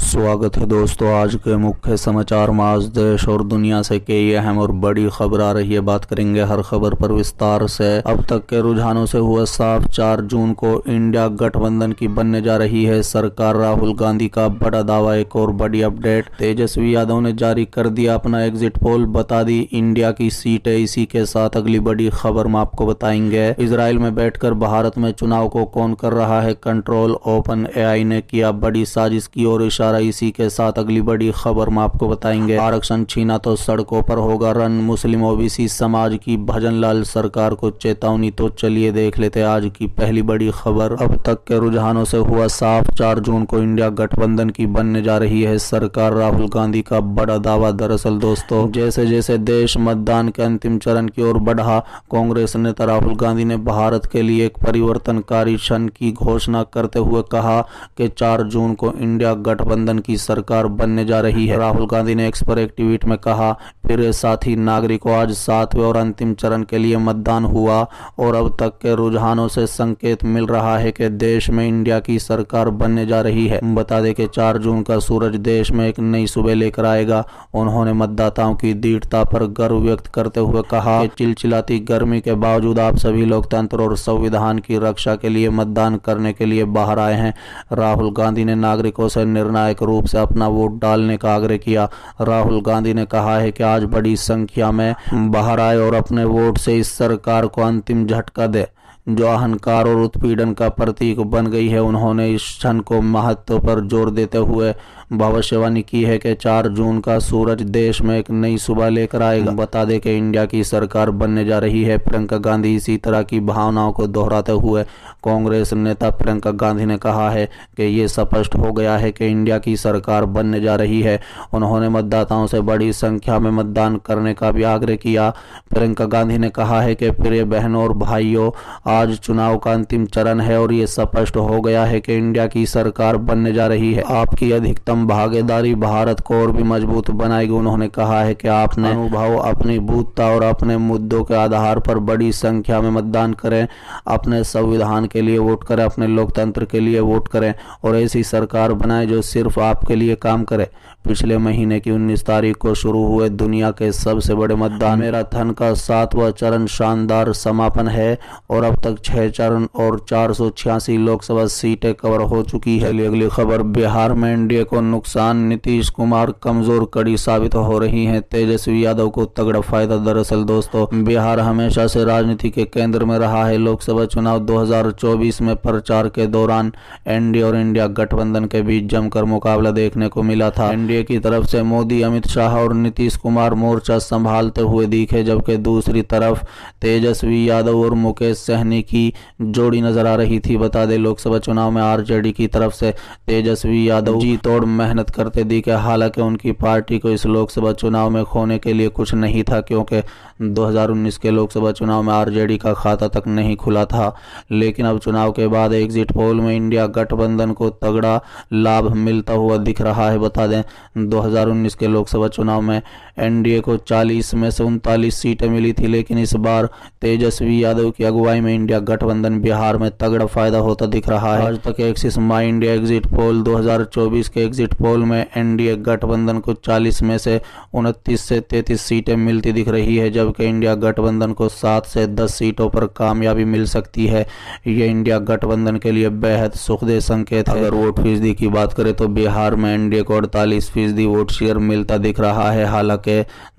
स्वागत है दोस्तों। आज के मुख्य समाचार में आज देश और दुनिया से कई अहम और बड़ी खबर आ रही है। बात करेंगे हर खबर पर विस्तार से। अब तक के रुझानों से हुआ साफ, 4 जून को इंडिया गठबंधन की बनने जा रही है सरकार। राहुल गांधी का बड़ा दावा। एक और बड़ी अपडेट, तेजस्वी यादव ने जारी कर दिया अपना एग्जिट पोल, बता दी इंडिया की सीट है। इसी के साथ अगली बड़ी खबर में आपको बताएंगे इजराइल में बैठकर भारत में चुनाव को कौन कर रहा है कंट्रोल। ओपन एआई ने किया बड़ी साजिश की और इशारा। इसी के साथ अगली बड़ी खबर में आपको बताएंगे आरक्षण छीना तो सड़कों पर होगा रन। मुस्लिम ओबीसी समाज की भजनलाल सरकार को चेतावनी। तो चलिए देख लेते हैं आज की पहली बड़ी खबर। अब तक के रुझानों से हुआ साफ, 4 जून को इंडिया गठबंधन की बनने जा रही है सरकार। राहुल गांधी का बड़ा दावा। दरअसल दोस्तों, जैसे जैसे देश मतदान के अंतिम चरण की ओर बढ़ा, कांग्रेस नेता राहुल गांधी ने भारत के लिए एक परिवर्तनकारी क्षण की घोषणा करते हुए कहा कि 4 जून को इंडिया गठबंधन की सरकार बनने जा रही है। राहुल गांधी ने एक्स पर एक ट्वीट में कहा, प्रिय साथी नागरिकों, आज 7वें और अंतिम चरण के लिए मतदान हुआ और अब तक के रुझानों से संकेत मिल रहा है कि देश में इंडिया की सरकार बनने जा रही है। बता दें कि 4 जून का सूरज देश में एक नई सुबह लेकर आएगा। उन्होंने मतदाताओं की दृढ़ता पर गर्व व्यक्त करते हुए कहा कि चिलचिलाती गर्मी के बावजूद आप सभी लोकतंत्र और संविधान की रक्षा के लिए मतदान करने के लिए बाहर आए हैं। राहुल गांधी ने नागरिकों से निर्णायक रूप से अपना वोट डालने का आग्रह किया। राहुल गांधी ने कहा है कि आज बड़ी संख्या में बाहर आए और अपने वोट से इस सरकार को अंतिम झटका दे जो अहंकार और उत्पीड़न का प्रतीक बन गई है। उन्होंने इस क्षण को महत्व पर जोर देते हुए भविष्यवाणी की है कि 4 जून का सूरज देश में एक नई सुबह लेकर आएगा। बता दें कि इंडिया की सरकार बनने जा रही है। प्रियंका गांधी इसी तरह की भावनाओं को दोहराते हुए कांग्रेस नेता प्रियंका गांधी ने कहा है कि ये स्पष्ट हो गया है कि इंडिया की सरकार बनने जा रही है। उन्होंने मतदाताओं से बड़ी संख्या में मतदान करने का भी आग्रह किया। प्रियंका गांधी ने कहा है कि प्रिय बहनों और भाइयों, आज चुनाव का अंतिम चरण है और ये स्पष्ट हो गया है कि इंडिया की सरकार बनने जा रही है। आपकी अधिकतम भागीदारी भारत को और भी मजबूत बनाएगी। उन्होंने कहा है कि आपने अनुभव, अपनी बुद्धता और अपने मुद्दों के आधार पर बड़ी संख्या में मतदान करें, अपने संविधान के लिए वोट करें, अपने लोकतंत्र के लिए वोट करें और ऐसी सरकार बनाएं जो सिर्फ आपके लिए काम करे। पिछले महीने की 19 तारीख को शुरू हुए दुनिया के सबसे बड़े मतदान मैराथन का 7वां चरण शानदार समापन है और अब तक 6 चरण और 486 लोकसभा सीटें कवर हो चुकी है। अगली खबर, बिहार में एनडीए को नुकसान, नीतीश कुमार कमजोर कड़ी साबित हो रही हैं, तेजस्वी यादव को तगड़ा फायदा। दरअसल दोस्तों, बिहार हमेशा से राजनीति के केंद्र में रहा है। लोकसभा चुनाव 2024 में प्रचार के दौरान एनडीए और इंडिया गठबंधन के बीच जमकर मुकाबला देखने को मिला था। एनडीए की तरफ से मोदी, अमित शाह और नीतीश कुमार मोर्चा संभालते हुए दिखे, जबकि दूसरी तरफ तेजस्वी यादव और मुकेश सहनी की जोड़ी नजर आ रही थी। बता दें, लोकसभा चुनाव में आरजेडी की तरफ से तेजस्वी यादव जी तोड़ मेहनत करते दिखे। हालांकि उनकी पार्टी को इस लोकसभा चुनाव में खोने के लिए कुछ नहीं था, क्योंकि 2019 के लोकसभा चुनाव में आरजेडी का खाता तक नहीं खुला था। लेकिन अब चुनाव के बाद एग्जिट पोल में इंडिया गठबंधन को तगड़ा लाभ मिलता हुआ दिख रहा है। बता दें, 2019 के लोकसभा चुनाव में एनडीए को 40 में से 39 सीटें मिली थी, लेकिन इस बार तेजस्वी यादव की अगुवाई में इंडिया गठबंधन बिहार में तगड़ा फायदा होता दिख रहा है। आज तक एक्सिस माई इंडिया एग्जिट पोल 2024 के एग्जिट पोल में एनडीए गठबंधन को 40 में से 29 से 33 सीटें मिलती दिख रही है, जबकि इंडिया गठबंधन को 7 से 10 सीटों पर कामयाबी मिल सकती है। ये इंडिया गठबंधन के लिए बेहद सुखद संकेत है। अगर वोट फीसदी की बात करें तो बिहार में एनडीए को 48% वोट शेयर मिलता दिख रहा है। हालांकि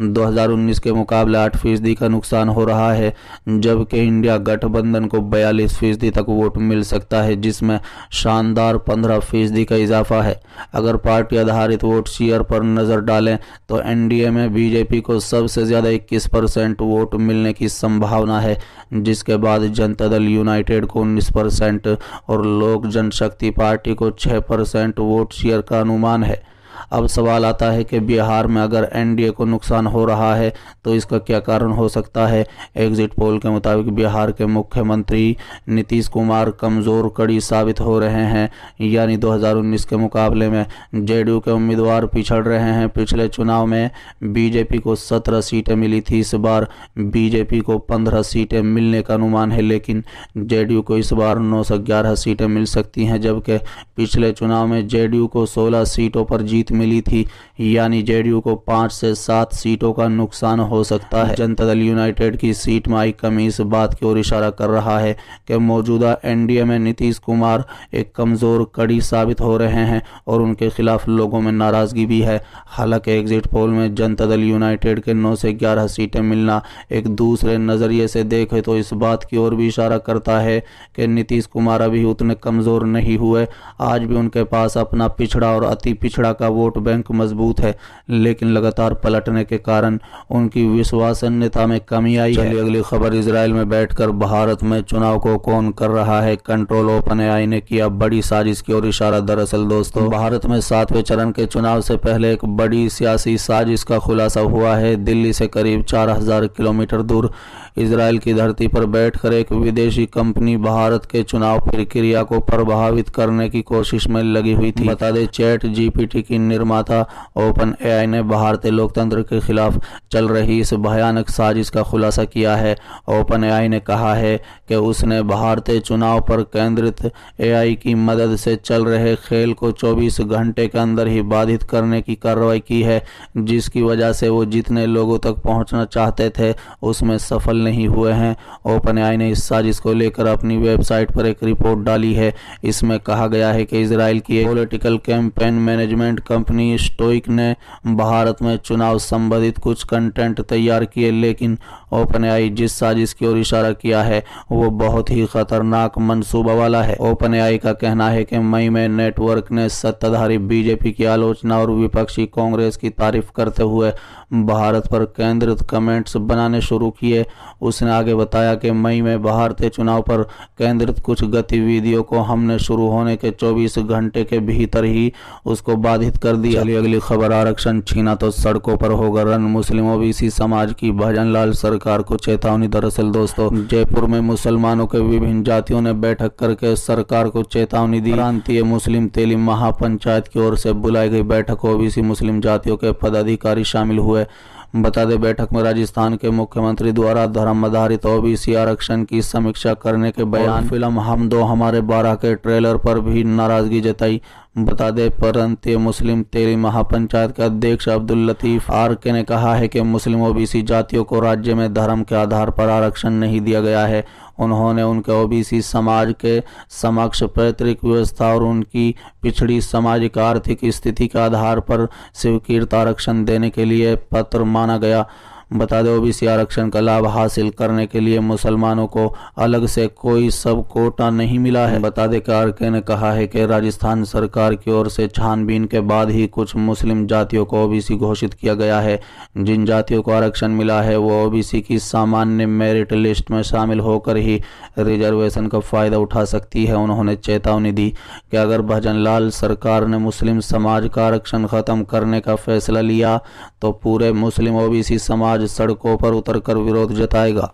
2019 के मुकाबले 8% का नुकसान हो रहा है, जबकि इंडिया गठबंधन को 42% तक वोट मिल सकता है, जिसमें शानदार 15% का इजाफा है। अगर पार्टी आधारित वोट शेयर पर नजर डालें तो एनडीए में बीजेपी को सबसे ज्यादा 21% वोट मिलने की संभावना है, जिसके बाद जनता दल यूनाइटेड को 19% और लोक जनशक्ति पार्टी को 6% वोट शेयर का अनुमान है। अब सवाल आता है कि बिहार में अगर एनडीए को नुकसान हो रहा है तो इसका क्या कारण हो सकता है। एग्जिट पोल के मुताबिक बिहार के मुख्यमंत्री नीतीश कुमार कमजोर कड़ी साबित हो रहे हैं, यानी 2019 के मुकाबले में जेडीयू के उम्मीदवार पिछड़ रहे हैं। पिछले चुनाव में बीजेपी को 17 सीटें मिली थी, इस बार बीजेपी को 15 सीटें मिलने का अनुमान है, लेकिन जेडीयू को इस बार 9 से 11 सीटें मिल सकती हैं, जबकि पिछले चुनाव में जेडीयू को 16 सीटों पर जीत मिली थी, यानी जेडीयू को 5 से 7 सीटों का नुकसान हो सकता है। जनता दल यूनाइटेड की सीट में आई कमी इस बात की ओर इशारा कर रहा है कि मौजूदा एनडीए में नीतीश कुमार एक कमजोर कड़ी साबित हो रहे हैं और उनके खिलाफ लोगों में नाराजगी भी है। हालांकि एग्जिट पोल में जनता दल यूनाइटेड के 9 से 11 सीटें मिलना एक दूसरे नजरिए से देखे तो इस बात की ओर भी इशारा करता है कि नीतीश कुमार अभी उतने कमजोर नहीं हुए। आज भी उनके पास अपना पिछड़ा और अति पिछड़ा का वोट बैंक मजबूत है, लेकिन लगातार पलटने के कारण उनकी विश्वसनीयता में कमी आई है। अगली खबर, इजराइल में बैठकर भारत में चुनाव को कौन कर रहा है, कंट्रोल ओपन एआई ने किया बड़ी साजिश की ओर इशारा। दरअसल दोस्तों, भारत में 7वें चरण के चुनाव से पहले एक बड़ी सियासी साजिश का खुलासा हुआ है। दिल्ली से करीब 4000 किलोमीटर दूर इजराइल की धरती पर बैठकर एक विदेशी कंपनी भारत के चुनाव प्रक्रिया को प्रभावित करने की कोशिश में लगी हुई थी। बता दें, चैट जीपीटी की निर्माता ओपन एआई ने भारतीय लोकतंत्र के खिलाफ चल रही इस भयानक साजिश का खुलासा किया है। ओपन एआई ने कहा है कि उसने भारतीय चुनाव पर केंद्रित एआई की मदद से चल रहे खेल को 24 घंटे के अंदर ही बाधित करने की कार्रवाई की है, जिसकी वजह से वो जितने लोगों तक पहुंचना चाहते थे उसमें सफल नहीं हुए हैं। ओपन एआई ने इस साजिश को लेकर अपनी वेबसाइट पर एक रिपोर्ट डाली है। इसमें कहा गया है कि इजराइल की एक political campaign management company stoic ने भारत में चुनाव संबंधित कुछ कंटेंट तैयार किए, लेकिन ओपन एआई जिस साजिश की ओर इशारा किया है वो बहुत ही खतरनाक मंसूबा वाला है। ओपन एआई का कहना है कि मई में नेटवर्क ने सत्ताधारी बीजेपी की आलोचना और विपक्षी कांग्रेस की तारीफ करते हुए भारत पर केंद्रित कमेंट्स बनाने शुरू किए। उसने आगे बताया कि मई में भारतीय चुनाव पर केंद्रित कुछ गतिविधियों को हमने शुरू होने के 24 घंटे के भीतर ही उसको बाधित कर दिया। चलिए अगली खबर, आरक्षण छीना तो सड़कों पर होगा रन, मुस्लिम ओबीसी समाज की भजनलाल सरकार को चेतावनी। दरअसल दोस्तों, जयपुर में मुसलमानों के विभिन्न जातियों ने बैठक करके सरकार को चेतावनी दी। प्रांतीय मुस्लिम तेलीम महापंचायत की ओर से बुलाई गई बैठक ओबीसी मुस्लिम जातियों के पदाधिकारी शामिल हुए। बता दें, बैठक में राजस्थान के मुख्यमंत्री द्वारा धर्म आधारित ओबीसी आरक्षण की समीक्षा करने के बयान, फिल्म हम दो हमारे 12 के ट्रेलर पर भी नाराजगी जताई। बता दें, प्रांतीय मुस्लिम तेलीम महापंचायत के अध्यक्ष अब्दुल लतीफ आरके ने कहा है कि मुस्लिम ओबीसी जातियों को राज्य में धर्म के आधार पर आरक्षण नहीं दिया गया है। उन्होंने उनके ओबीसी समाज के समक्ष पैतृक व्यवस्था और उनकी पिछड़ी सामाजिक आर्थिक स्थिति के आधार पर स्वीकृत आरक्षण देने के लिए पत्र माना गया। बता दें, ओबीसी आरक्षण का लाभ हासिल करने के लिए मुसलमानों को अलग से कोई सब कोटा नहीं मिला है। बता दें, आरके ने कहा है कि राजस्थान सरकार की ओर से छानबीन के बाद ही कुछ मुस्लिम जातियों को ओबीसी घोषित किया गया है। जिन जातियों को आरक्षण मिला है वो ओबीसी की सामान्य मेरिट लिस्ट में शामिल होकर ही रिजर्वेशन का फायदा उठा सकती है। उन्होंने चेतावनी दी कि अगर भजनलाल सरकार ने मुस्लिम समाज का आरक्षण खत्म करने का फैसला लिया तो पूरे मुस्लिम ओबीसी समाज सड़कों पर उतरकर विरोध जताएगा।